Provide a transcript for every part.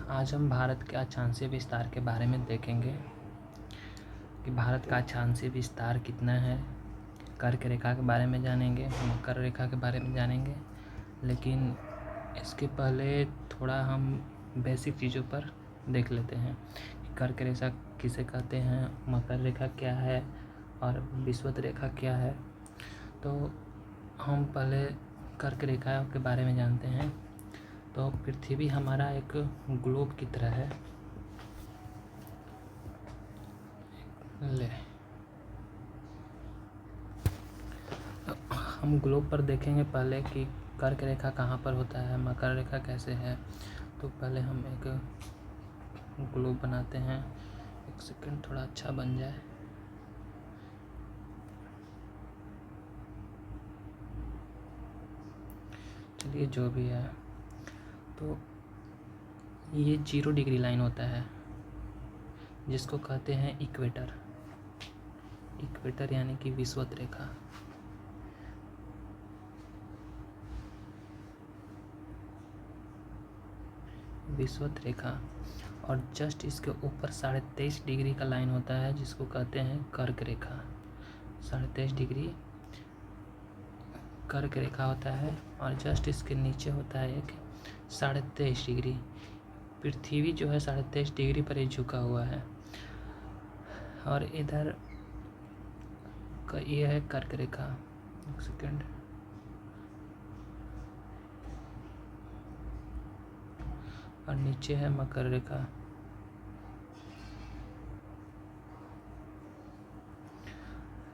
आज हम भारत के अक्षांशीय विस्तार के बारे में देखेंगे कि भारत का अक्षांशीय विस्तार कितना है। कर्क रेखा के बारे में जानेंगे, मकर रेखा के बारे में जानेंगे, लेकिन इसके पहले थोड़ा हम बेसिक चीज़ों पर देख लेते हैं कि कर्क रेखा किसे कहते हैं, मकर रेखा क्या है और विषुवत रेखा क्या है। तो हम पहले कर्क रेखा के बारे में जानते हैं। तो पृथ्वी हमारा एक ग्लोब की तरह है। हम ग्लोब पर देखेंगे पहले कि कर्क रेखा कहाँ पर होता है, मकर रेखा कैसे है। तो पहले हम एक ग्लोब बनाते हैं। एक सेकंड, थोड़ा अच्छा बन जाए। चलिए, जो भी है। तो ये 0 डिग्री लाइन होता है जिसको कहते हैं इक्वेटर। इक्वेटर यानी कि विषुवत रेखा। विषुवत रेखा और जस्ट इसके ऊपर 23.5 डिग्री का लाइन होता है जिसको कहते हैं कर्क रेखा। 23.5 डिग्री कर्क रेखा होता है और जस्ट इसके नीचे होता है एक 23.5 डिग्री। पृथ्वी जो है 23.5 डिग्री पर ही झुका हुआ है और इधर का ये है कर्क रेखा। एक सेकेंड, और नीचे है मकर रेखा।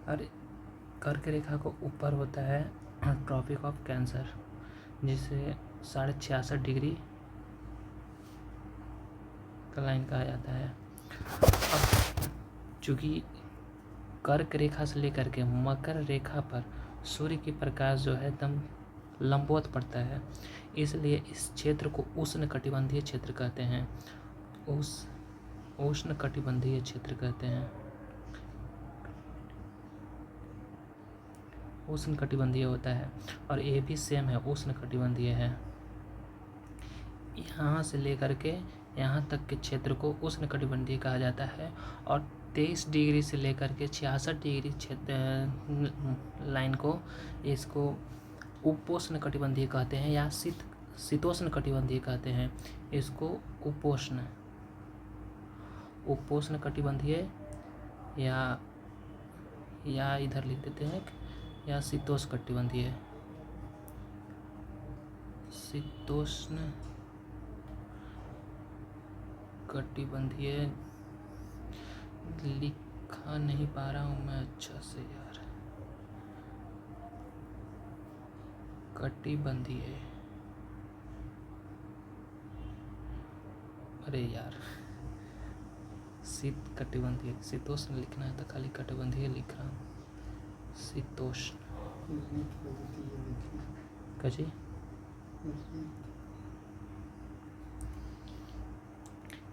और कर्क रेखा को ऊपर होता है ट्रॉपिक ऑफ कैंसर, जिसे 66.5 डिग्री का लाइन कहा जाता है। अब चूँकि कर्क रेखा से लेकर के मकर रेखा पर सूर्य की प्रकाश जो है एकदम लंबवत पड़ता है, इसलिए इस क्षेत्र को उष्णकटिबंधीय क्षेत्र कहते हैं। उष्णकटिबंधीय क्षेत्र कहते हैं। उष्णकटिबंधीय होता है और ये भी सेम है, उष्णकटिबंधीय है। यहाँ से लेकर के यहाँ तक के क्षेत्र को उष्णकटिबंधीय कहा जाता है और 23 डिग्री से लेकर के 66 डिग्री क्षेत्र लाइन को इसको उपोष्ण कटिबंधीय कहते हैं या शीतोष्ण कटिबंधीय कहते हैं। इसको उपोष्ण कटिबंधीय या इधर लिख देते हैं या शीतोष्ण कटिबंधीय। शीतोष्ण कटिबंधीय लिखा नहीं पा रहा हूँ मैं अच्छा से यार। कटिबंधीय, अरे यार, शीत कटिबंधीय, शीतोष्ण लिखना है तो खाली कटिबंधीय लिख रहा हूँ। शीतोष्ण कजी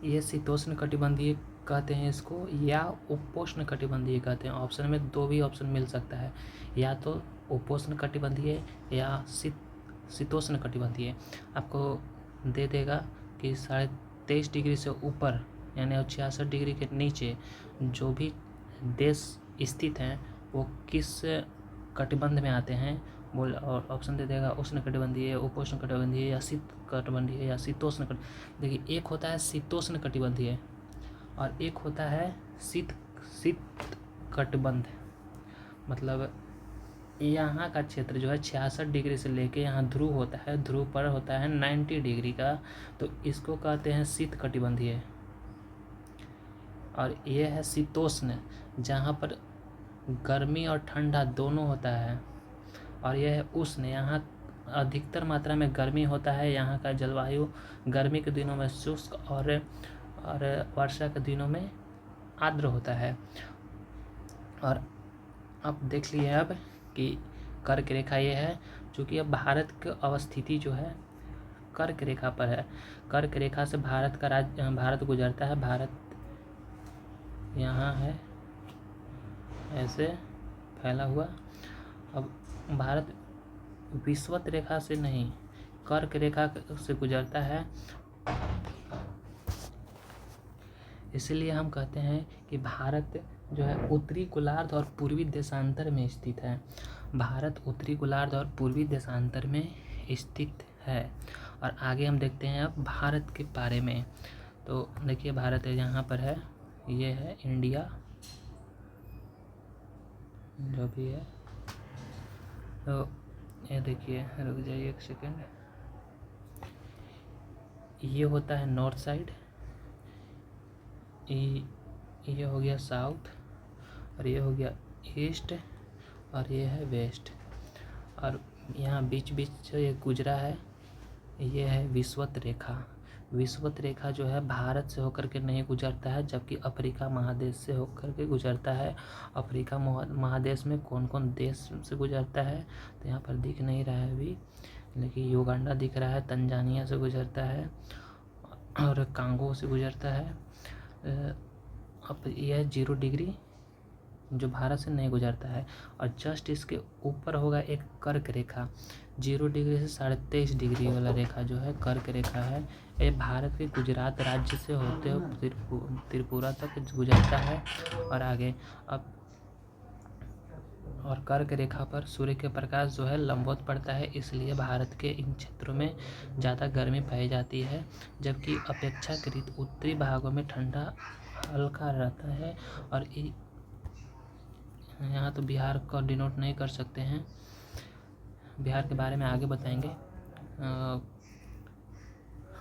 ये शीतोष्ण कटिबंधीय कहते हैं इसको या उपोष्ण कटिबंधीय कहते हैं। ऑप्शन में 2 भी ऑप्शन मिल सकता है, या तो उपोष्ण कटिबंधीय या शीतोष्ण कटिबंधीय। आपको दे देगा कि 23.5 डिग्री से ऊपर यानी 66 डिग्री के नीचे जो भी देश स्थित हैं वो किस कटिबंध में आते हैं बोल, और ऑप्शन दे देगा उष्ण कटिबंधीय, उपोष्ण कटिबंधीय या शीत कटिबंधीय या शीतोष्ण कटिबंधीय। देखिए, एक होता है शीतोष्ण कटिबंधीय और एक होता है शीत कटिबंध। मतलब यहाँ का क्षेत्र जो है 66 डिग्री से लेके यहाँ ध्रुव होता है, ध्रुव पर होता है 90 डिग्री का, तो इसको कहते हैं शीत कटिबंधीय। और ये है शीतोष्ण, जहाँ पर गर्मी और ठंडा दोनों होता है। और यह है उष्ण, यहाँ अधिकतर मात्रा में गर्मी होता है। यहाँ का जलवायु गर्मी के दिनों में शुष्क और वर्षा के दिनों में आर्द्र होता है। और अब देख लिए अब कि कर्क रेखा ये है, चूँकि अब भारत की अवस्थिति जो है कर्क रेखा पर है। कर्क रेखा से भारत गुजरता है। भारत यहाँ है ऐसे फैला हुआ। अब भारत विषुवत रेखा से नहीं, कर्क रेखा से गुजरता है इसलिए हम कहते हैं कि भारत जो है उत्तरी गोलार्ध और पूर्वी देशांतर में स्थित है। भारत उत्तरी गोलार्ध और पूर्वी देशांतर में स्थित है। और आगे हम देखते हैं अब भारत के बारे में। तो देखिए भारत है यहाँ पर है, ये है इंडिया जो भी है। तो ये देखिए, रुक जाइए एक सेकेंड, ये होता है नॉर्थ साइड, ये हो गया साउथ, और ये हो गया ईस्ट, और ये है वेस्ट। और यहाँ बीच बीच जो ये गुजरा है ये है विषुवत रेखा। विषुवत रेखा जो है भारत से होकर के नहीं गुजरता है, जबकि अफ्रीका महादेश से होकर के गुजरता है। अफ्रीका महादेश में कौन कौन देश से गुजरता है तो यहाँ पर दिख नहीं रहा है अभी, लेकिन युगांडा दिख रहा है, तंजानिया से गुजरता है और कांगो से गुजरता है। अब यह 0 डिग्री जो भारत से नहीं गुजरता है। और जस्ट इसके ऊपर होगा एक कर्क रेखा, 0 डिग्री से 23.5 डिग्री वाला रेखा जो है कर्क रेखा है। ये भारत के गुजरात राज्य से होते हुए त्रिपुरा तक गुजरता है और आगे। अब और कर्क रेखा पर सूर्य के प्रकाश जो है लंबवत पड़ता है, इसलिए भारत के इन क्षेत्रों में ज़्यादा गर्मी पाई जाती है, जबकि अपेक्षाकृत उत्तरी भागों में ठंडा हल्का रहता है। और यहाँ तो बिहार को डिनोट नहीं कर सकते हैं, बिहार के बारे में आगे बताएंगे।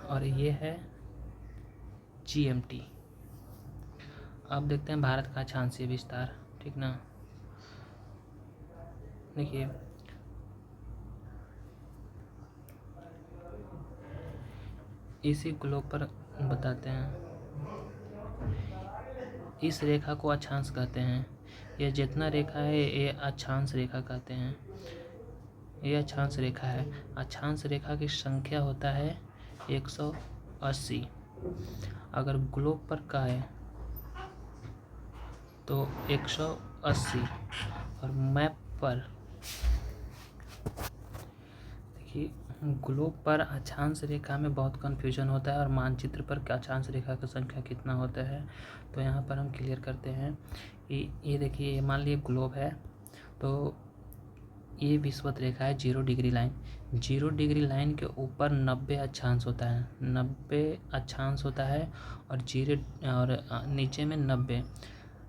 और ये है GMT। अब देखते हैं भारत का अक्षांशीय विस्तार, ठीक ना। देखिए इसी ग्लोब पर बताते हैं, इस रेखा को अक्षांश कहते हैं। यह जितना रेखा है ये अक्षांश रेखा कहते हैं, ये अक्षांश रेखा है। अक्षांश रेखा की संख्या होता है 180। अगर ग्लोब पर का है तो 180, और मैप पर देखिए ग्लोब पर अक्षांश रेखा में बहुत कन्फ्यूजन होता है और मानचित्र पर अक्षांश रेखा की संख्या कितना होता है। तो यहाँ पर हम क्लियर करते हैं कि ये देखिए, मान लीजिए ग्लोब है तो ये विषुवत रेखा है 0 डिग्री लाइन। 0 डिग्री लाइन के ऊपर 90 अक्षांश होता है, 90 अक्षांश होता है, और नीचे में 90,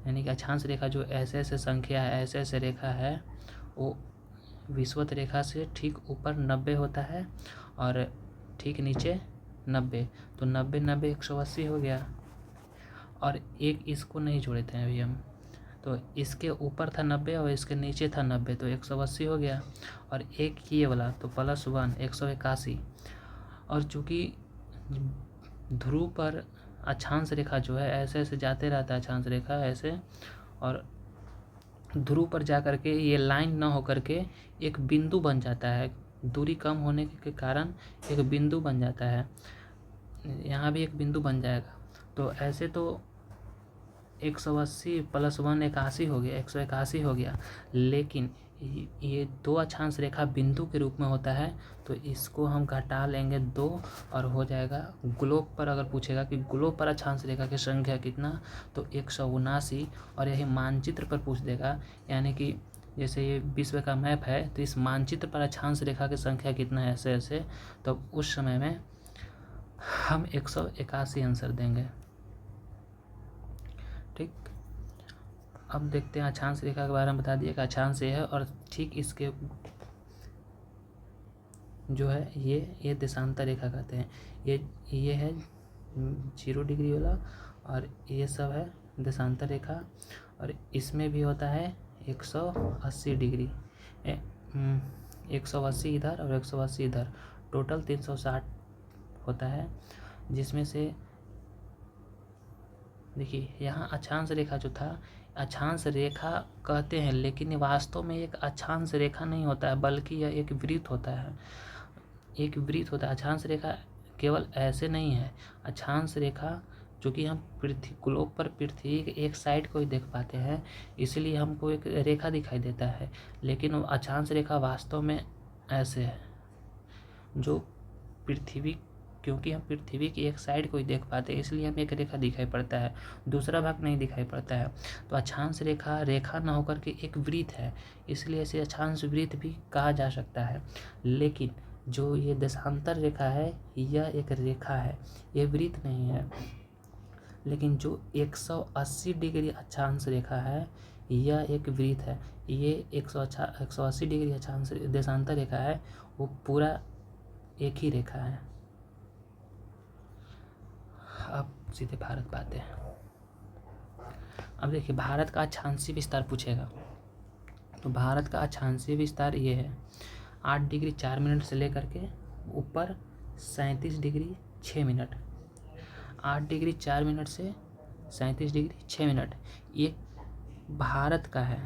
यानी कि अक्षांश रेखा जो ऐसे ऐसे संख्या है, ऐसे ऐसे रेखा है, वो विषुवत रेखा से ठीक ऊपर 90 होता है और ठीक नीचे 90। तो 90 90 180 हो गया। और एक इसको नहीं जोड़े थे अभी हम, तो इसके ऊपर था 90 और इसके नीचे था 90, तो 180 हो गया। और एक ये वाला तो +1 181। और चूँकि ध्रुव पर अक्षांश रेखा जो है ऐसे ऐसे जाते रहता है, अक्षांश रेखा ऐसे, और ध्रुव पर जा कर के ये लाइन ना हो करके एक बिंदु बन जाता है, दूरी कम होने के कारण एक बिंदु बन जाता है। यहाँ भी एक बिंदु बन जाएगा। तो ऐसे तो 180 +1 81 हो गया, 181 हो गया। लेकिन ये 2 अक्षांश रेखा बिंदु के रूप में होता है, तो इसको हम घटा लेंगे 2 और हो जाएगा। ग्लोब पर अगर पूछेगा कि ग्लोब पर अक्षांश रेखा की संख्या कितना, तो 179। और यही मानचित्र पर पूछ देगा, यानी कि जैसे ये विश्व का मैप है तो इस मानचित्र पर अक्षांश रेखा की संख्या कितना है ऐसे ऐसे, तो उस समय में हम 181 आंसर देंगे। ठीक, अब देखते हैं अक्षांश रेखा के बारे में बता दिया कि अक्षांश ये है, और ठीक इसके जो है ये देशांतर रेखा कहते हैं। ये है 0 डिग्री वाला, और ये सब है देशांतर रेखा। और इसमें भी होता है 180 डिग्री, 180 इधर और 180 इधर, टोटल 360 होता है। जिसमें से देखिए यहाँ अक्षांश रेखा जो था, अक्षांश रेखा कहते हैं, लेकिन वास्तव में एक अक्षांश रेखा नहीं होता है, बल्कि यह एक वृत्त होता है, एक वृत्त होता है। अक्षांश रेखा केवल ऐसे नहीं है। अक्षांश रेखा चूँकि हम ग्लोब पर पृथ्वी के एक साइड को ही देख पाते हैं, इसलिए हमको एक रेखा दिखाई देता है, लेकिन अक्षांश रेखा वास्तव में ऐसे है, जो पृथ्वी क्योंकि हम पृथ्वी की एक साइड को ही देख पाते हैं, इसलिए हमें एक रेखा दिखाई पड़ता है, दूसरा भाग नहीं दिखाई पड़ता है। तो अक्षांश रेखा रेखा न होकर के एक वृत्त है, इसलिए इसे अक्षांश वृत्त भी कहा जा सकता है। लेकिन जो ये देशांतर रेखा है यह एक रेखा है, ये वृत्त नहीं है। लेकिन जो 180 डिग्री अक्षांश रेखा है यह एक वृत्त है। ये 180 डिग्री अक्षांश देशांतर रेखा है, वो पूरा एक ही रेखा है। अब सीधे भारत पे आते हैं। अब देखिए भारत का अक्षांशीय विस्तार पूछेगा, तो भारत का अक्षांशीय विस्तार ये है 8 डिग्री 4 मिनट से लेकर के ऊपर 37 डिग्री 6 मिनट। 8 डिग्री 4 मिनट से 37 डिग्री 6 मिनट ये भारत का है।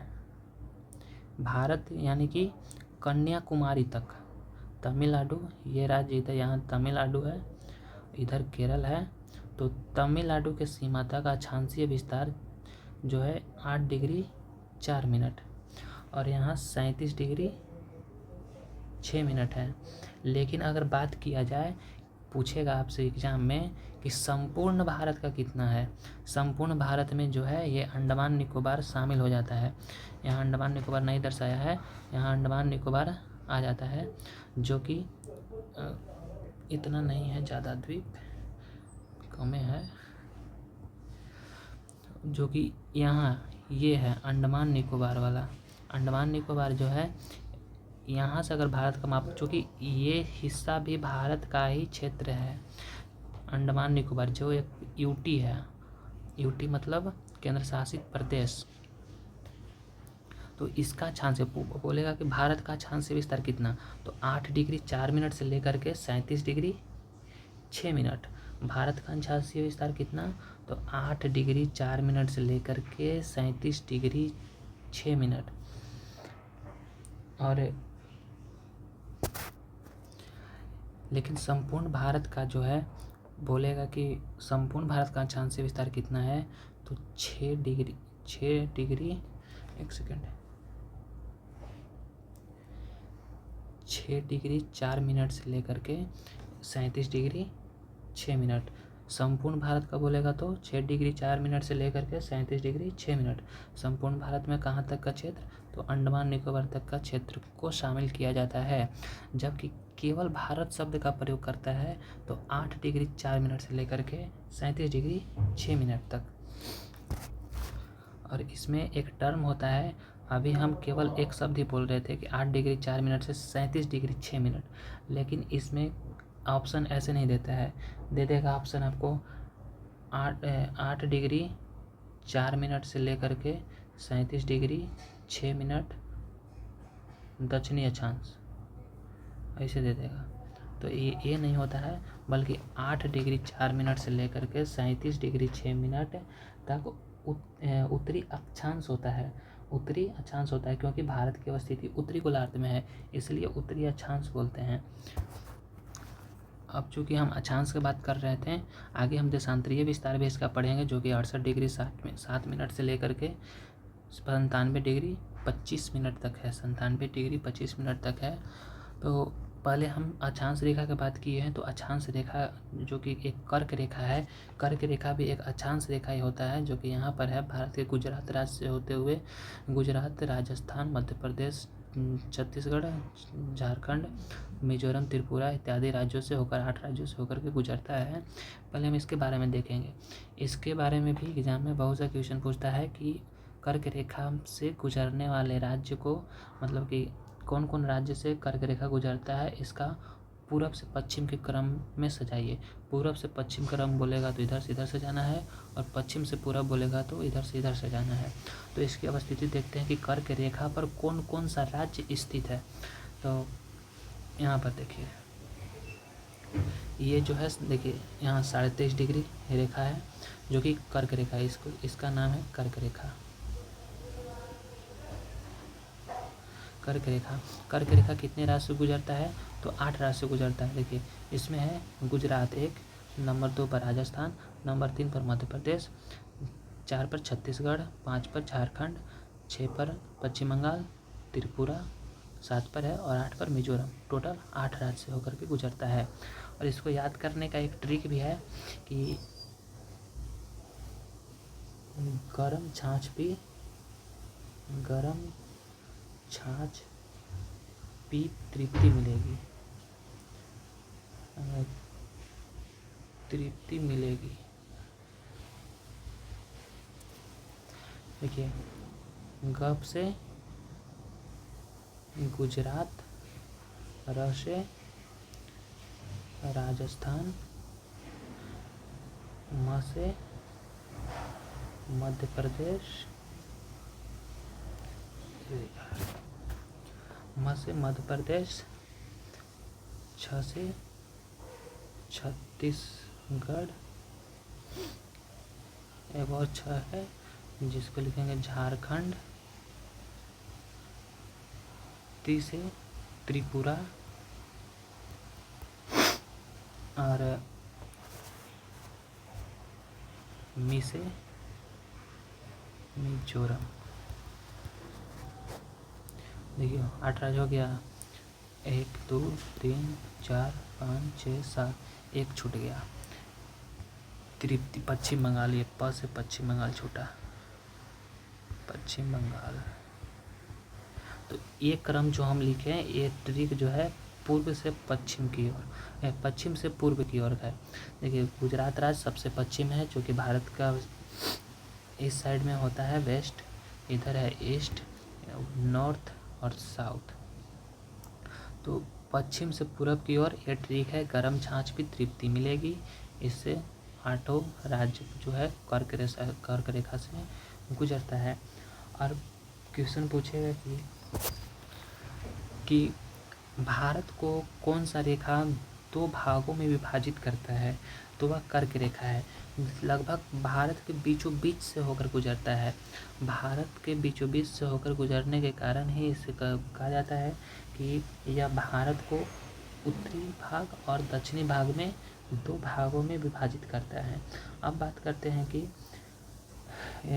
भारत यानी कि कन्याकुमारी तक, तमिलनाडु ये राज्य, इधर यहाँ तमिलनाडु है, इधर केरल है, तो तमिलनाडु के सीमा तक अक्षांशीय विस्तार जो है 8 डिग्री 4 मिनट और यहाँ 37 डिग्री 6 मिनट है। लेकिन अगर बात किया जाए, पूछेगा आपसे एग्जाम में कि संपूर्ण भारत का कितना है, संपूर्ण भारत में जो है ये अंडमान निकोबार शामिल हो जाता है। यहाँ अंडमान निकोबार नहीं दर्शाया है, यहाँ अंडमान निकोबार आ जाता है, जो कि इतना नहीं है, ज़्यादा द्वीप कम है, जो कि यहाँ ये है अंडमान निकोबार वाला। अंडमान निकोबार जो है यहाँ से अगर भारत का माप, चूँकि ये हिस्सा भी भारत का ही क्षेत्र है, अंडमान निकोबार जो एक यूटी है, यूटी मतलब केंद्र शासित प्रदेश, तो इसका अक्षांश बोलेगा कि भारत का अक्षांशीय विस्तार कितना, तो 8 डिग्री 4 मिनट से लेकर के 37 डिग्री 6 मिनट। भारत का अक्षांशीय विस्तार कितना, तो 8 डिग्री 4 मिनट से लेकर के 37 डिग्री 6 मिनट। और लेकिन संपूर्ण भारत का जो है बोलेगा कि संपूर्ण भारत का अक्षांशीय विस्तार कितना है, तो 6 डिग्री 1 सेकेंड 6 डिग्री 4 मिनट से लेकर के 37 डिग्री 6 मिनट। संपूर्ण भारत का बोलेगा तो 6 डिग्री 4 मिनट से लेकर के 37 डिग्री 6 मिनट। संपूर्ण भारत में कहाँ तक का क्षेत्र, तो अंडमान निकोबार तक का क्षेत्र को शामिल किया जाता है। जबकि केवल भारत शब्द का प्रयोग करता है तो 8 डिग्री 4 मिनट से लेकर के 37 डिग्री 6 मिनट तक। और इसमें एक टर्म होता है, अभी हम केवल एक शब्द ही बोल रहे थे कि 8 डिग्री 4 मिनट से 37 डिग्री 6 मिनट, लेकिन इसमें ऑप्शन ऐसे नहीं देता है, दे देगा ऑप्शन आपको 8 डिग्री 4 मिनट से लेकर के 37 डिग्री 6 मिनट दक्षिणी अक्षांश, ऐसे दे देगा। तो ये नहीं होता है, बल्कि 8 डिग्री 4 मिनट से लेकर के 37 डिग्री 6 मिनट तक उत्तरी अक्षांश होता है। उत्तरी अक्षांश होता है क्योंकि भारत की अवस्थिति उत्तरी गोलार्ध में है, इसलिए उत्तरी अक्षांश बोलते हैं। अब चूँकि हम अक्षांश की बात कर रहे थे, आगे हम देशांतरीय विस्तार भी इसका पढ़ेंगे, जो कि 68 डिग्री 7 मिनट से लेकर के 97 डिग्री 25 मिनट तक है, 97 डिग्री 25 मिनट तक है। तो पहले हम अक्षांश रेखा की बात किए हैं, तो अक्षांश रेखा जो कि एक कर्क रेखा है, कर्क रेखा भी एक अक्षांश रेखा ही होता है, जो कि यहाँ पर है भारत के गुजरात राज्य से होते हुए गुजरात, राजस्थान, मध्य प्रदेश, छत्तीसगढ़, झारखंड, मिजोरम, त्रिपुरा इत्यादि राज्यों से होकर 8 राज्यों से होकर के गुजरता है। पहले हम इसके बारे में देखेंगे। इसके बारे में भी एग्जाम में बहुत सा क्वेश्चन पूछता है कि कर्क रेखा से गुजरने वाले राज्य को, मतलब कि कौन कौन राज्य से कर्क रेखा गुजरता है, इसका पूरब से पश्चिम के क्रम में सजाइए। पूरब से पश्चिम क्रम बोलेगा तो इधर से इधर से जाना है, और पश्चिम से पूरब बोलेगा तो इधर से इधर से जाना है। तो इसकी अवस्थिति देखते हैं कि कर्क रेखा पर कौन कौन सा राज्य स्थित है। तो यहाँ पर देखिए, ये जो है देखिए यहाँ 23.5 डिग्री रेखा है जो कि कर्क रेखा है, इसका नाम है कर्क रेखा। कर्क रेखा, कर्क रेखा कितने राज्य से गुजरता है, तो 8 राज्य से गुजरता है। देखिए इसमें है गुजरात 1, नंबर 2 पर राजस्थान, नंबर 3 पर मध्य प्रदेश, 4 पर छत्तीसगढ़, 5 पर झारखंड, 6 पर पश्चिम बंगाल, त्रिपुरा 7 पर है, और 8 पर मिजोरम। टोटल 8 राज्य से होकर के गुजरता है। और इसको याद करने का एक ट्रिक भी है कि गरम छाछ पी तृप्ति मिलेगी, तृप्ति मिलेगी। देखिए, गप से गुजरात, र से राजस्थान, म से मध्य प्रदेश, म से मध्य प्रदेश, छ से छत्तीसगढ़, एक और छ है जिसको लिखेंगे झारखंड, ती से त्रिपुरा, और मी से मिजोरम। देखिए 8 राज्य हो गया, 1 2 3 4 5 6 7, एक छूट गया, तृप्ति पश्चिम बंगाल, ये प से पश्चिम बंगाल छूटा, पश्चिम बंगाल। तो ये क्रम जो हम लिखे हैं, ये ट्रिक जो है पूर्व से पश्चिम की ओर, पश्चिम से पूर्व की ओर है। देखिए गुजरात राज्य सबसे पश्चिम है, जो कि भारत का इस साइड में होता है वेस्ट, इधर है ईस्ट, नॉर्थ और साउथ। तो पश्चिम से पूर्व की ओर ये ट्रिक है, गरम छाछ भी तृप्ति मिलेगी। इससे 8 राज्य जो है कर्क रेखा से गुजरता है। और क्वेश्चन पूछेगा कि भारत को कौन सा रेखा 2 भागों में विभाजित करता है, तो वह कर्क रेखा है। लगभग भारत के बीचों बीच से होकर गुजरता है। भारत के बीचों बीच से होकर गुजरने के कारण ही इसे कहा जाता है कि यह भारत को उत्तरी भाग और दक्षिणी भाग में 2 भागों में विभाजित करता है। अब बात करते हैं कि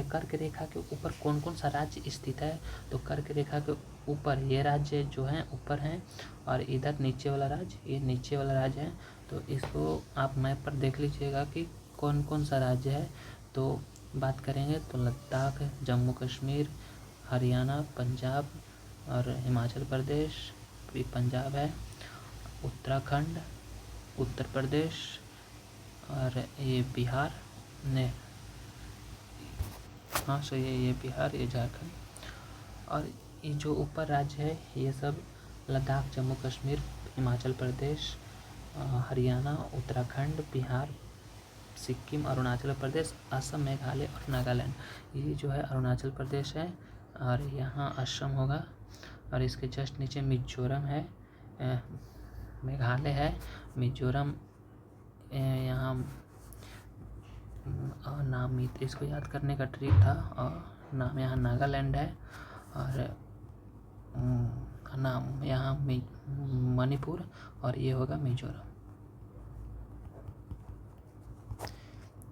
कर्क रेखा के ऊपर कौन कौन सा राज्य स्थित है। तो कर्क रेखा के ऊपर ये राज्य जो हैं ऊपर हैं, और इधर नीचे वाला राज्य, ये नीचे वाला राज्य है। तो इसको आप मैप पर देख लीजिएगा कि कौन कौन सा राज्य है। तो बात करेंगे तो लद्दाख, जम्मू कश्मीर, हरियाणा, पंजाब और हिमाचल प्रदेश भी पंजाब है, उत्तराखंड, उत्तर प्रदेश और ये बिहार ने, हाँ सही है, ये बिहार, ये झारखंड। और ये जो ऊपर राज्य है ये सब लद्दाख, जम्मू कश्मीर, हिमाचल प्रदेश, हरियाणा, उत्तराखंड, बिहार, सिक्किम, अरुणाचल प्रदेश, असम, मेघालय और नागालैंड। ये जो है अरुणाचल प्रदेश है और यहाँ असम होगा, और इसके जस्ट नीचे मिजोरम है, मेघालय है, मिजोरम यहाँ नाम, इसको याद करने का ट्रिक था, और नाम यहाँ नागालैंड है, और नाम यहाँ मणिपुर, और ये होगा मिजोरम,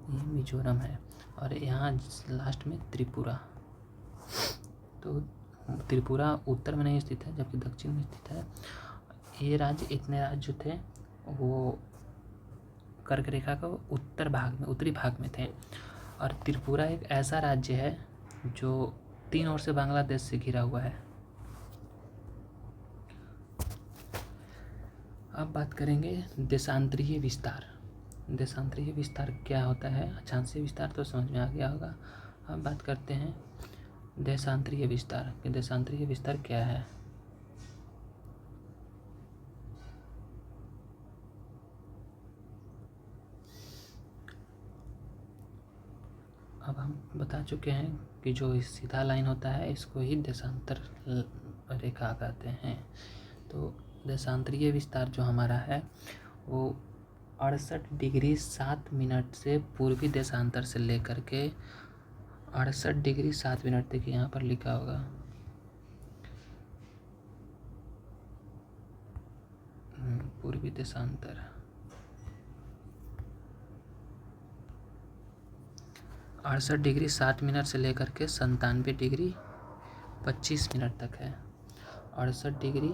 ये मिजोरम है। और यहाँ लास्ट में त्रिपुरा। तो त्रिपुरा उत्तर में नहीं स्थित है जबकि दक्षिण में स्थित है। ये राज्य, इतने राज्य जो थे वो कर्क रेखा का उत्तर भाग में, उत्तरी भाग में थे। और त्रिपुरा एक ऐसा राज्य है जो 3 ओर से बांग्लादेश से घिरा हुआ है। अब बात करेंगे देशांतरीय विस्तार। देशांतरीय विस्तार क्या होता है, अक्षांशीय विस्तार तो समझ में आ गया होगा। अब बात करते हैं देशांतरीय विस्तार कि देशांतरीय विस्तार क्या है। अब हम बता चुके हैं कि जो सीधा लाइन होता है इसको ही देशांतर रेखा कहते हैं। तो देशांतरीय विस्तार जो हमारा है वो 68 डिग्री 7 मिनट से पूर्वी देशांतर से लेकर के 68 डिग्री 7 मिनट तक, यहाँ पर लिखा होगा, पूर्वी देशांतर 68 डिग्री 7 मिनट से लेकर के 97 डिग्री 25 मिनट तक है। 68 डिग्री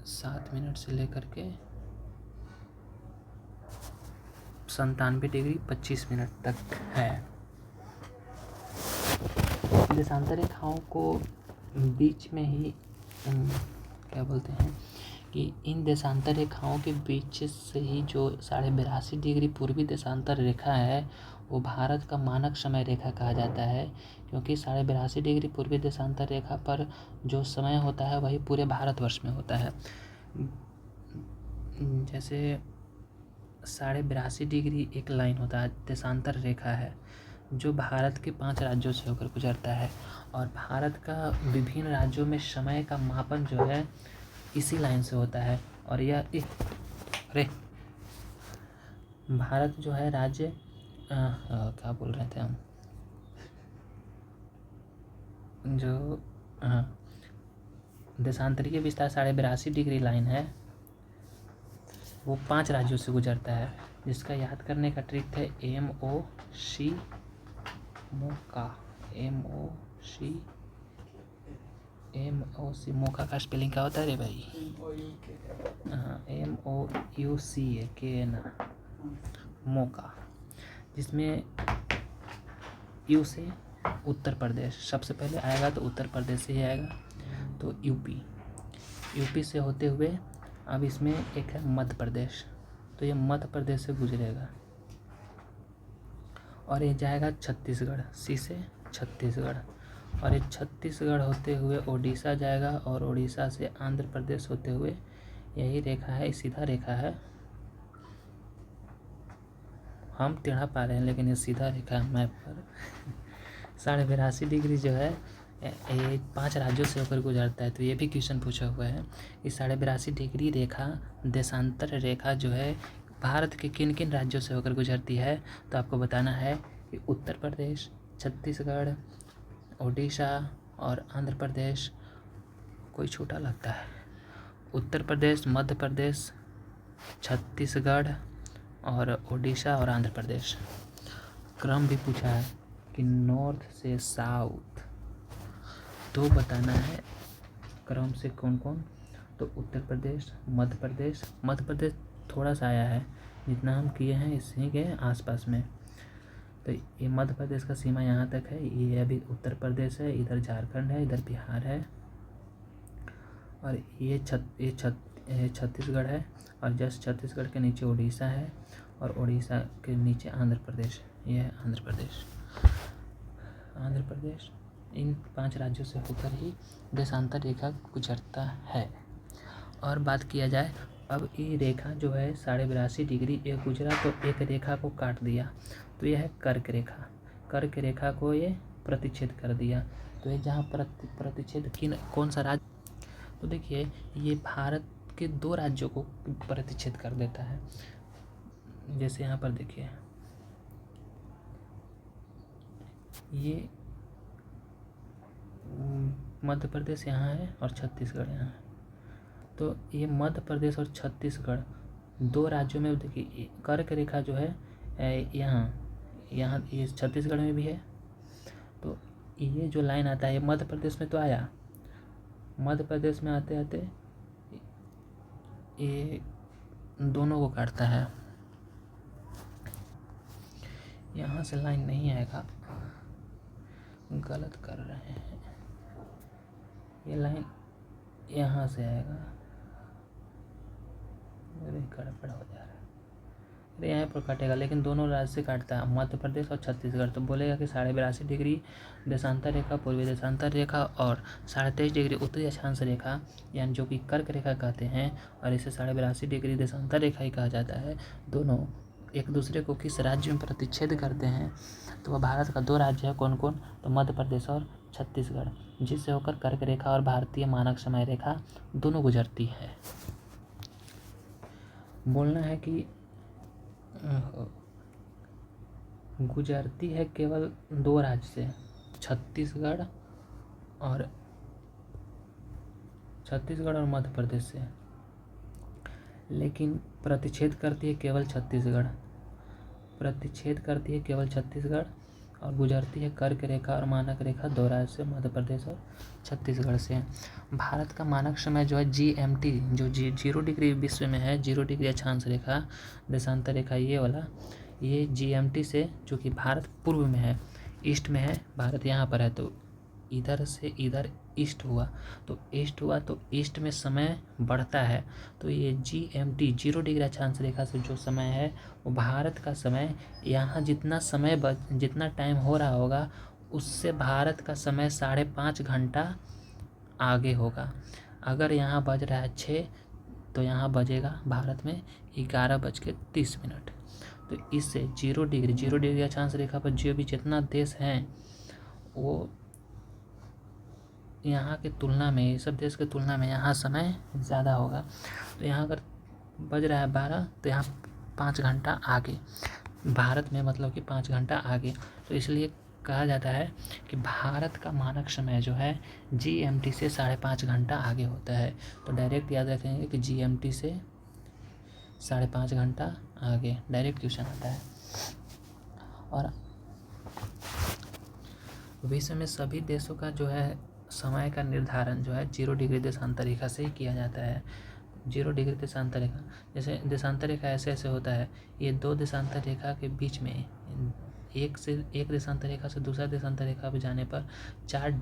7 मिनट से लेकर के 97 डिग्री 25 मिनट तक है। देशांतर रेखाओं को बीच में ही क्या बोलते हैं कि इन देशांतर रेखाओं के बीच से ही जो 82.5 डिग्री पूर्वी देशांतर रेखा है वो भारत का मानक समय रेखा कहा जाता है, क्योंकि 82.5 डिग्री पूर्वी देशांतर रेखा पर जो समय होता है वही पूरे भारतवर्ष में होता है। जैसे 82.5 डिग्री एक लाइन होता है, देशांतर रेखा है जो भारत के 5 राज्यों से होकर गुजरता है, और भारत का विभिन्न राज्यों में समय का मापन जो है इसी लाइन से होता है। और यह भारत जो है राज्य क्या बोल रहे थे हम, जो देशांतरीय विस्तार 82.5 डिग्री लाइन है वो 5 राज्यों से गुजरता है, जिसका याद करने का ट्रिक है MOC मोका का स्पेलिंग क्या होता है रे भाई? MOUCA मोका, जिसमें यू से उत्तर प्रदेश सबसे पहले आएगा, तो उत्तर प्रदेश से ही आएगा, तो यूपी से होते हुए अब इसमें एक है मध्य प्रदेश, तो ये मध्य प्रदेश से गुजरेगा और ये जाएगा छत्तीसगढ़, सी से छत्तीसगढ़, और ये छत्तीसगढ़ होते हुए उड़ीसा जाएगा, और उड़ीसा से आंध्र प्रदेश होते हुए यही रेखा है, सीधा रेखा है, हम टेढ़ा पा रहे हैं लेकिन ये सीधा रेखा है मैप पर। 82.5 डिग्री जो है ये 5 राज्यों से होकर गुजरता है, तो ये भी क्वेश्चन पूछा हुआ है। इस 82.5 डिग्री रेखा देशांतर रेखा जो है भारत के किन किन राज्यों से होकर गुजरती है, तो आपको बताना है कि उत्तर प्रदेश, छत्तीसगढ़, उड़ीसा और आंध्र प्रदेश। कोई छोटा लगता है। उत्तर प्रदेश, मध्य प्रदेश, छत्तीसगढ़ और उड़ीसा और आंध्र प्रदेश। क्रम भी पूछा है कि नॉर्थ से साउथ, तो बताना है क्रम से कौन कौन, तो उत्तर प्रदेश, मध्य प्रदेश थोड़ा सा आया है, जितना हम किए हैं इसी के आसपास में, तो ये मध्य प्रदेश का सीमा यहाँ तक है, ये अभी उत्तर प्रदेश है, इधर झारखंड है, इधर बिहार है, और ये छत्तीसगढ़ है, और जस्ट छत्तीसगढ़ के नीचे उड़ीसा है, और उड़ीसा के नीचे आंध्र प्रदेश, ये है आंध्र प्रदेश। इन 5 राज्यों से होकर ही देशांतर रेखा गुजरता है। और बात किया जाए, अब ये रेखा जो है 82.5 डिग्री एक गुजरा तो एक रेखा को काट दिया, तो यह है कर्क रेखा। कर्क रेखा को ये प्रतिच्छेद कर दिया, तो ये जहाँ प्रतिच्छेद कौन सा राज्य, तो देखिए ये भारत के 2 राज्यों को प्रतिच्छेद कर देता है। जैसे यहाँ पर देखिए ये मध्य प्रदेश यहाँ है और छत्तीसगढ़ यहाँ है, तो ये मध्य प्रदेश और छत्तीसगढ़ 2 राज्यों में देखिए कर्क रेखा जो है यहाँ ये छत्तीसगढ़ में भी है, तो ये जो लाइन आता है मध्य प्रदेश में तो आया, मध्य प्रदेश में आते आते ये दोनों को काटता है, यहाँ से लाइन नहीं आएगा, गलत कर रहे हैं, ये लाइन यहाँ से आएगा, गड़बड़ हो जा रहा है, अरे यहाँ पर काटेगा, लेकिन दोनों राज्य से काटता है, मध्य प्रदेश और छत्तीसगढ़, तो बोलेगा कि 82.5 डिग्री देशांतर रेखा, पूर्वी देशांतर रेखा, और 23.5 डिग्री उत्तरी अक्षांश रेखा, यानी जो कि कर्क रेखा कहते हैं, और इसे 82.5 डिग्री देशांतर रेखा ही कहा जाता है। दोनों एक दूसरे को किस राज्य में प्रतिच्छेद करते हैं, तो वह भारत का 2 राज्य है, कौन कौन, तो मध्य प्रदेश और छत्तीसगढ़, जिससे होकर कर्क रेखा और भारतीय मानक समय रेखा दोनों गुजरती है। बोलना है कि गुजरती है केवल 2 राज्य से, छत्तीसगढ़ और मध्य प्रदेश से, लेकिन प्रतिच्छेद करती है केवल छत्तीसगढ़, और गुजरती है कर्क रेखा और मानक रेखा दोहराए से मध्य प्रदेश और छत्तीसगढ़ से। भारत का मानक समय जो है GMT, जो 0 डिग्री विश्व में है, 0 डिग्री अक्षांश रेखा देशांतर रेखा, ये वाला, ये GMT से, जो कि भारत पूर्व में है, ईस्ट में है, भारत यहाँ पर है, तो इधर से इधर ईस्ट हुआ, तो ईस्ट में समय बढ़ता है। तो ये GMT 0 डिग्री अक्षांश रेखा से जो समय है वो भारत का समय, यहाँ जितना टाइम हो रहा होगा उससे भारत का समय 5.5 घंटा आगे होगा। अगर यहाँ बज रहा है 6 तो यहाँ बजेगा भारत में 11:30। तो इससे 0 डिग्री अक्षांश रेखा पर जो भी जितना देश हैं वो यहाँ के तुलना में, ये सब देश के तुलना में यहाँ समय ज़्यादा होगा। तो यहाँ अगर बज रहा है 12 तो यहाँ 5 घंटा आगे, भारत में मतलब कि 5 घंटा आगे। तो इसलिए कहा जाता है कि भारत का मानक समय जो है GMT से 5.5 घंटा आगे होता है। तो डायरेक्ट याद रखेंगे कि GMT से 5.5 घंटा आगे, डायरेक्ट क्वेश्चन आता है। और विश्व में सभी देशों का जो है समय का निर्धारण जो है 0 डिग्री देशांतर रेखा से ही किया जाता है। 0 डिग्री देशांतर रेखा, जैसे देशांतर रेखा ऐसे होता है, ये 2 देशांतर रेखा के बीच में एक देशांतर रेखा से दूसरा देशांतर रेखा पर जाने पर 4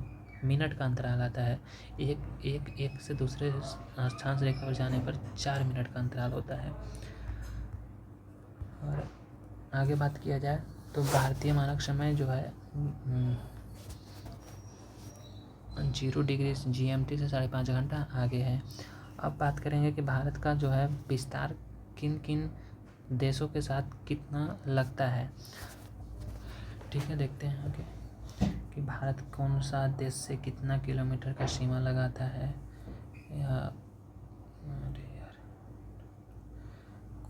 मिनट का अंतराल आता है। एक से दूसरे अक्षांश रेखा पर जाने पर 4 मिनट का अंतराल होता है। और आगे बात किया जाए तो भारतीय मानक समय जो है 0 डिग्री GMT से 5.5 घंटा आगे है। अब बात करेंगे कि भारत का जो है विस्तार किन किन देशों के साथ कितना लगता है। ठीक है, देखते हैं आगे कि भारत कौन सा देश से कितना किलोमीटर का सीमा लगाता है, या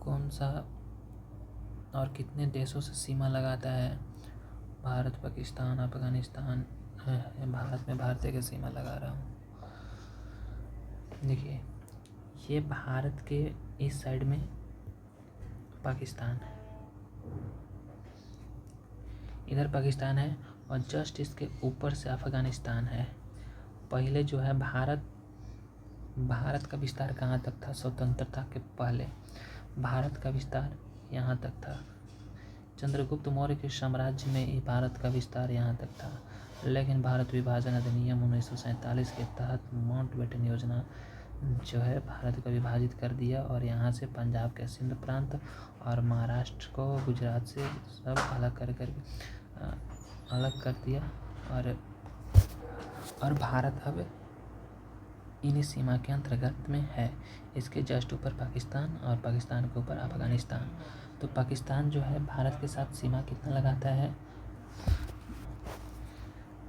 कौन सा और कितने देशों से सीमा लगाता है। भारत, पाकिस्तान, अफगानिस्तान, भारत में भारतीय की सीमा लगा रहा हूँ। देखिए, ये भारत के इस साइड में पाकिस्तान है, इधर पाकिस्तान है, और जस्ट इसके ऊपर से अफगानिस्तान है। पहले जो है भारत का विस्तार कहाँ तक था? स्वतंत्रता के पहले भारत का विस्तार यहाँ तक था। चंद्रगुप्त मौर्य के साम्राज्य में ही भारत का विस्तार यहाँ तक था, लेकिन भारत विभाजन अधिनियम 1947 के तहत माउंटबेटन योजना जो है भारत को विभाजित कर दिया, और यहाँ से पंजाब के सिंध प्रांत और महाराष्ट्र को गुजरात से सब अलग कर दिया। और भारत अब इन्हीं सीमा के अंतर्गत में है। इसके जस्ट ऊपर पाकिस्तान और पाकिस्तान के ऊपर अफगानिस्तान। तो पाकिस्तान जो है भारत के साथ सीमा कितना लगाता है?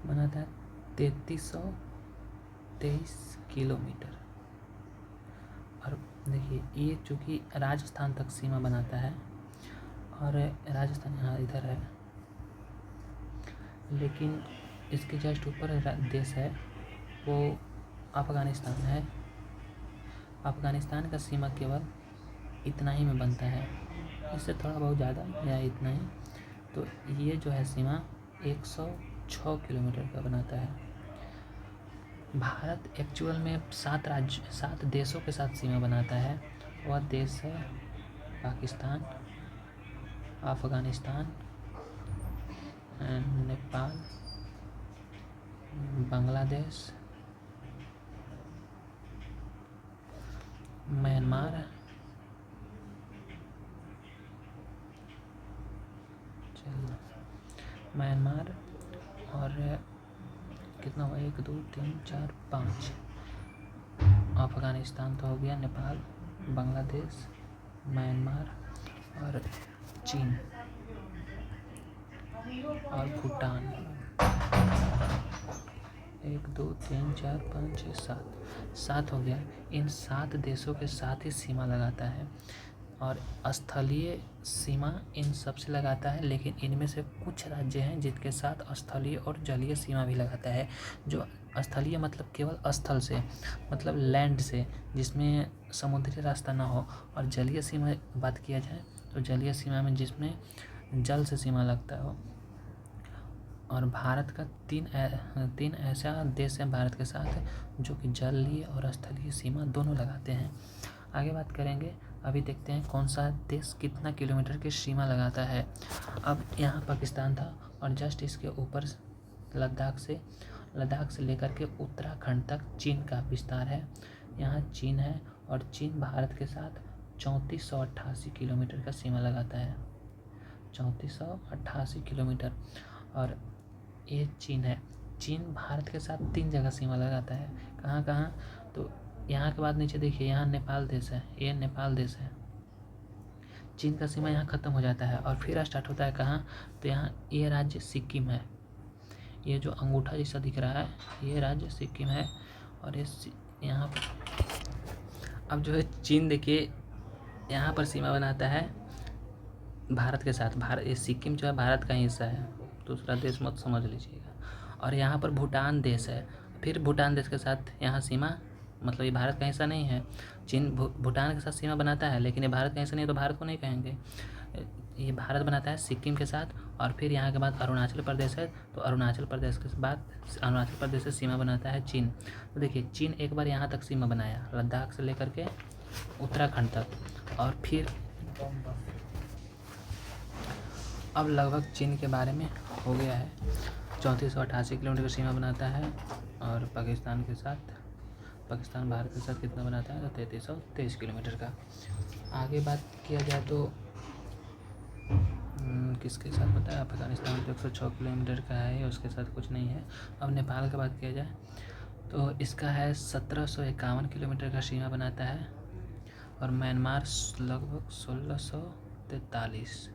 बनाता है 3323 किलोमीटर। और देखिए, ये चूँकि राजस्थान तक सीमा बनाता है, और राजस्थान यहाँ इधर है, लेकिन इसके जस्ट ऊपर देश है वो अफगानिस्तान है। अफगानिस्तान का सीमा केवल इतना ही में बनता है, इससे थोड़ा बहुत ज़्यादा या इतना ही। तो ये जो है सीमा 106 किलोमीटर का बनाता है। भारत एक्चुअल में 7 देशों के साथ सीमा बनाता है। वह देश है पाकिस्तान, अफगानिस्तान, नेपाल, बांग्लादेश, म्यांमार, और कितना हुआ? 1 2 3 4 5। अफगानिस्तान तो हो गया, नेपाल, बांग्लादेश, म्यांमार और चीन और भूटान। 1 2 3 4 5 6 7 हो गया। इन 7 देशों के साथ ही सीमा लगाता है, और स्थलीय सीमा इन सब से लगाता है, लेकिन इनमें से कुछ राज्य हैं जिनके साथ स्थलीय और जलीय सीमा भी लगाता है। जो स्थलीय मतलब केवल स्थल से, मतलब लैंड से, जिसमें समुद्री रास्ता ना हो, और जलीय सीमा बात किया जाए तो जलीय सीमा में जिसमें जल से सीमा लगता हो। और भारत का तीन ऐसा देश है भारत के साथ जो कि जलीय और स्थलीय सीमा दोनों लगाते हैं। आगे बात करेंगे, अभी देखते हैं कौन सा देश कितना किलोमीटर की सीमा लगाता है। अब यहाँ पाकिस्तान था और जस्ट इसके ऊपर लद्दाख से लेकर के उत्तराखंड तक चीन का विस्तार है। यहाँ चीन है और चीन भारत के साथ 3488 किलोमीटर का सीमा लगाता है, 3488 किलोमीटर। और ये चीन है। चीन भारत के साथ 3 जगह सीमा लगाता है। कहाँ कहाँ? तो यहाँ के बाद नीचे देखिए, यहाँ नेपाल देश है, ये नेपाल देश है। चीन का सीमा यहाँ ख़त्म हो जाता है और फिर स्टार्ट होता है कहाँ? तो यहाँ ये राज्य सिक्किम है। ये जो अंगूठा जैसा दिख रहा है ये राज्य सिक्किम है। और ये यहाँ पर अब जो है चीन देखिए यहाँ पर सीमा बनाता है भारत के साथ। ये सिक्किम जो है भारत का हिस्सा है, दूसरा देश मत समझ लीजिएगा। और यहाँ पर भूटान देश है, फिर भूटान देश के साथ यहाँ सीमा, मतलब ये भारत का हिस्सा नहीं है। चीन भूटान के साथ सीमा बनाता है लेकिन ये भारत का हिस्सा नहीं है, तो भारत को नहीं कहेंगे। ये भारत बनाता है सिक्किम के साथ। और फिर यहाँ के बाद अरुणाचल प्रदेश है, तो अरुणाचल प्रदेश के बाद अरुणाचल प्रदेश से सीमा बनाता है चीन। तो देखिए चीन एक बार यहाँ तक सीमा बनाया, लद्दाख से लेकर के उत्तराखंड तक। और फिर अब लगभग चीन के बारे में हो गया है। 3488 किलोमीटर की सीमा बनाता है और पाकिस्तान के साथ, पाकिस्तान भारत के साथ कितना बनाता है? तो 3323 किलोमीटर का। आगे बात किया जाए तो किसके साथ बताया? अफगानिस्तान तो 106 किलोमीटर का है, उसके साथ कुछ नहीं है। अब नेपाल की बात किया जाए तो इसका है 1751 किलोमीटर का सीमा बनाता है। और म्यांमार लगभग 1643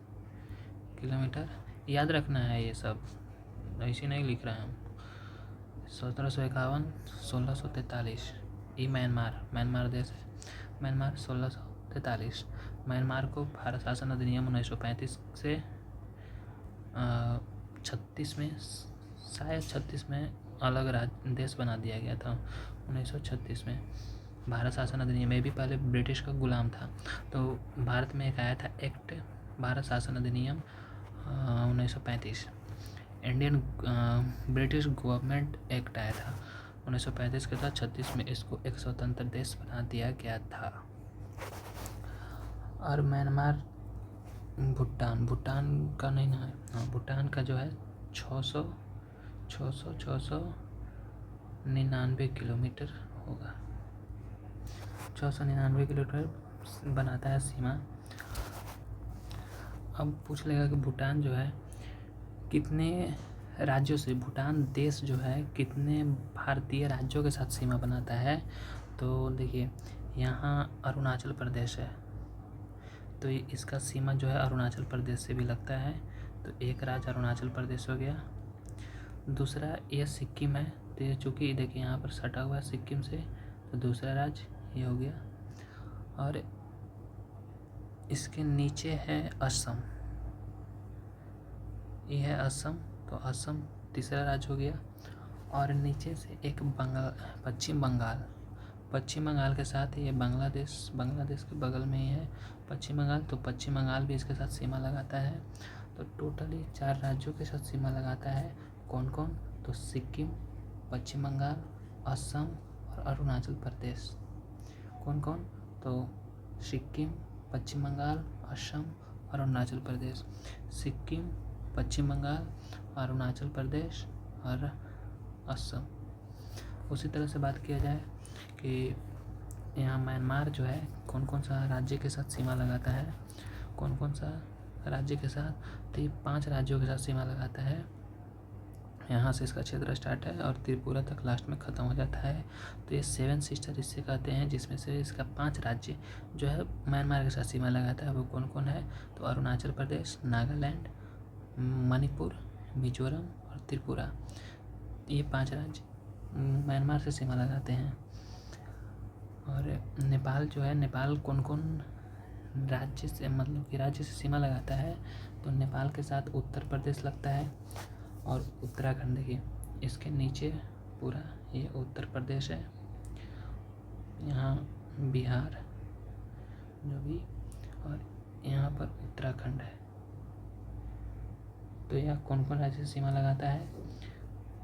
किलोमीटर। याद रखना है, ये सब ऐसे नहीं लिख रहे हैं हम। 1751 1643 ये म्यांमार देश है। म्यांमार 1643। म्यांमार को भारत शासन अधिनियम 1935 से 36 में, शायद 36 में अलग देश बना दिया गया था। 1936 में भारत शासन अधिनियम में भी पहले ब्रिटिश का गुलाम था। तो भारत में एक आया था एक्ट, भारत शासन अधिनियम 1935, इंडियन ब्रिटिश गवर्नमेंट एक्ट आया था 1935 के साथ। 36 में इसको एक स्वतंत्र देश बना दिया गया था। और म्यांमार, भूटान का नहीं ना है, हाँ भूटान का जो है 699 किलोमीटर होगा, 699 किलोमीटर बनाता है सीमा। अब पूछ लेगा कि भूटान जो है कितने राज्यों से, भूटान देश जो है कितने भारतीय राज्यों के साथ सीमा बनाता है? तो देखिए यहाँ अरुणाचल प्रदेश है, तो इसका सीमा जो है अरुणाचल प्रदेश से भी लगता है। तो एक राज्य अरुणाचल प्रदेश हो गया। दूसरा ये सिक्किम है, तो ये चूँकि देखिए यहाँ पर सटा हुआ है सिक्किम से, तो दूसरा राज्य ये हो गया। और इसके नीचे है असम, ये है असम, तो असम तीसरा राज्य हो गया। और नीचे से एक पश्चिम बंगाल के साथ ये बांग्लादेश के बगल में ही है पश्चिम बंगाल, तो पश्चिम बंगाल भी इसके साथ सीमा लगाता है। तो टोटली 4 राज्यों के साथ सीमा लगाता है। कौन कौन? तो सिक्किम, पश्चिम बंगाल, असम और अरुणाचल प्रदेश। कौन कौन? तो सिक्किम, पश्चिम बंगाल, असम और अरुणाचल प्रदेश। सिक्किम, पश्चिम बंगाल, अरुणाचल प्रदेश और असम। उसी तरह से बात किया जाए कि यहाँ म्यांमार जो है कौन कौन सा राज्य के साथ सीमा लगाता है, कौन कौन सा राज्य के साथ? तो ये 5 राज्यों के साथ सीमा लगाता है। यहाँ से इसका क्षेत्र स्टार्ट है और त्रिपुरा तक लास्ट में ख़त्म हो जाता है। तो ये 7 सिस्टर इससे कहते हैं, जिसमें से इसका 5 राज्य जो है म्यांमार के साथ सीमा लगाता है। वो कौन कौन है? तो अरुणाचल प्रदेश, नागालैंड, मणिपुर, मिजोरम और त्रिपुरा। ये 5 राज्य म्यांमार से सीमा लगाते हैं। और नेपाल जो है, नेपाल कौन कौन राज्य से, मतलब कि राज्य से सीमा लगाता है? तो नेपाल के साथ उत्तर प्रदेश लगता है और उत्तराखंड। देखिए इसके नीचे पूरा ये उत्तर प्रदेश है, यहाँ बिहार जो भी, और यहाँ पर उत्तराखंड है। तो यह कौन कौन राज्य से सीमा लगाता है?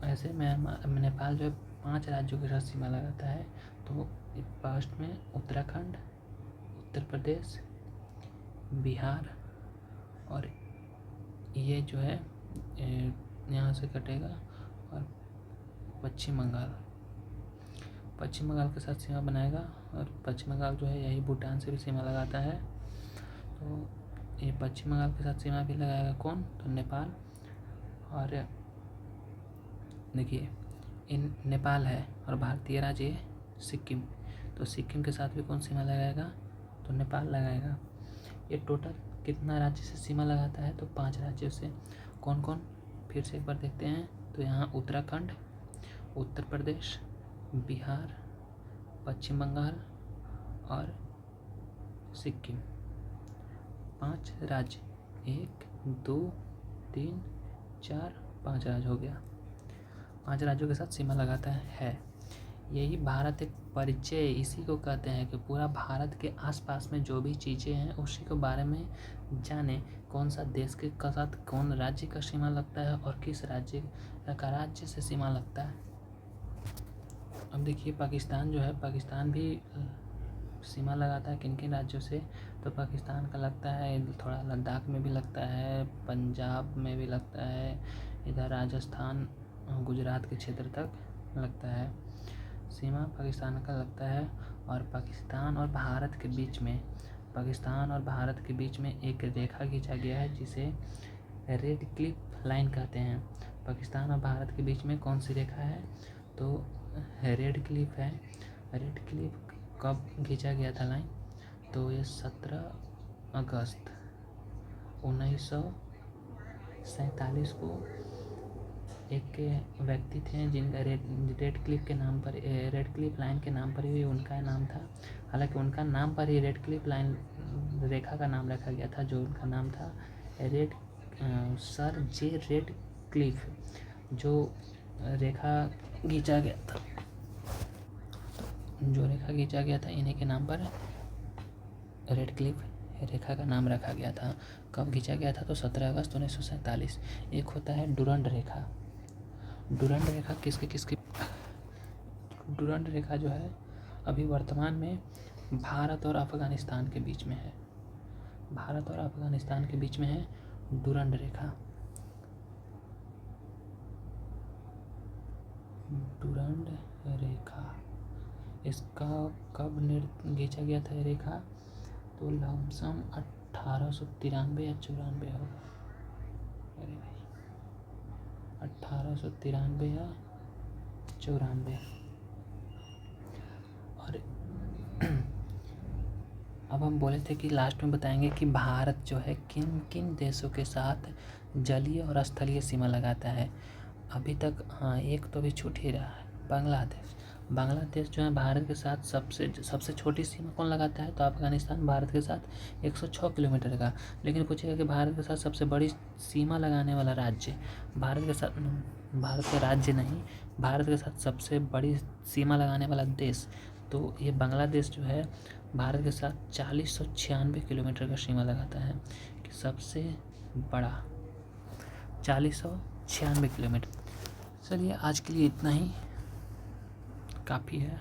ऐसे में नेपाल जो है 5 राज्यों के साथ सीमा लगाता है। तो फर्स्ट में उत्तराखंड, उत्तर प्रदेश, बिहार और ये जो है यहाँ से कटेगा, और पश्चिम बंगाल के साथ सीमा बनाएगा। और पश्चिम बंगाल जो है यही भूटान से भी सीमा लगाता है। तो ये पश्चिम बंगाल के साथ सीमा भी लगाएगा कौन? तो नेपाल। और देखिए इन नेपाल है और भारतीय राज्य है सिक्किम, तो सिक्किम के साथ भी कौन सीमा लगाएगा? तो नेपाल लगाएगा। ये टोटल कितना राज्य से सीमा लगाता है? तो 5 राज्यों से। कौन कौन? फिर से एक बार देखते हैं। तो यहाँ उत्तराखंड, उत्तर प्रदेश, बिहार, पश्चिम बंगाल और सिक्किम, 5 राज्य। 1 2 3 4 5 राज्य हो गया। 5 राज्यों के साथ सीमा लगाता है। यही भारत एक परिचय इसी को कहते हैं कि पूरा भारत के आसपास में जो भी चीज़ें हैं उसी के बारे में जाने, कौन सा देश के साथ कौन राज्य का सीमा लगता है और किस राज्य का राज्य से सीमा लगता है। अब देखिए पाकिस्तान जो है, पाकिस्तान भी सीमा लगाता है किन किन राज्यों से? तो पाकिस्तान का लगता है थोड़ा लद्दाख में भी लगता है, पंजाब में भी लगता है, इधर राजस्थान गुजरात के क्षेत्र तक लगता है सीमा पाकिस्तान का लगता है। और पाकिस्तान और भारत के बीच में एक रेखा खींचा गया है जिसे रेड क्लिफ लाइन कहते हैं। पाकिस्तान और भारत के बीच में कौन सी रेखा है? तो रेड क्लिफ है। रेड क्लिफ कब खींचा गया था लाइन? तो ये 17 अगस्त 1947 को एक व्यक्ति थे जिनका रेड क्लिफ लाइन के नाम पर ही उनका नाम था। हालांकि उनका नाम पर ही रेड क्लिफ लाइन रेखा का नाम रखा गया था, जो उनका नाम था सर जे रेड क्लिफ, जो रेखा खींचा गया था इन्हीं के नाम पर रेड क्लिफ रेखा का नाम रखा गया था। कब खींचा गया था? तो 17 अगस्त 1947। एक होता है डुरंड रेखा। डुरंड रेखा किसकी? डुरंड रेखा जो है अभी वर्तमान में भारत और अफगानिस्तान के बीच में है। डुरंड रेखा। इसका कब खींचा गया था ये रेखा? तो लमसम 1893 या 94 होगा। अरे भाई 1893 या 94। और अब हम बोले थे कि लास्ट में बताएंगे कि भारत जो है किन किन देशों के साथ जलीय और स्थलीय सीमा लगाता है। अभी तक एक तो भी छूट ही रहा है, बांग्लादेश जो है भारत के साथ सबसे छोटी सीमा कौन लगाता है? तो अफगानिस्तान भारत के साथ 106 किलोमीटर का। लेकिन पूछेगा कि भारत के साथ सबसे बड़ी सीमा लगाने वाला राज्य, भारत के साथ सबसे बड़ी सीमा लगाने वाला देश, तो ये बांग्लादेश जो है भारत के साथ 4096 किलोमीटर का सीमा लगाता है। कि सबसे बड़ा 4096 किलोमीटर। चलिए आज के लिए इतना ही काफ़ी है।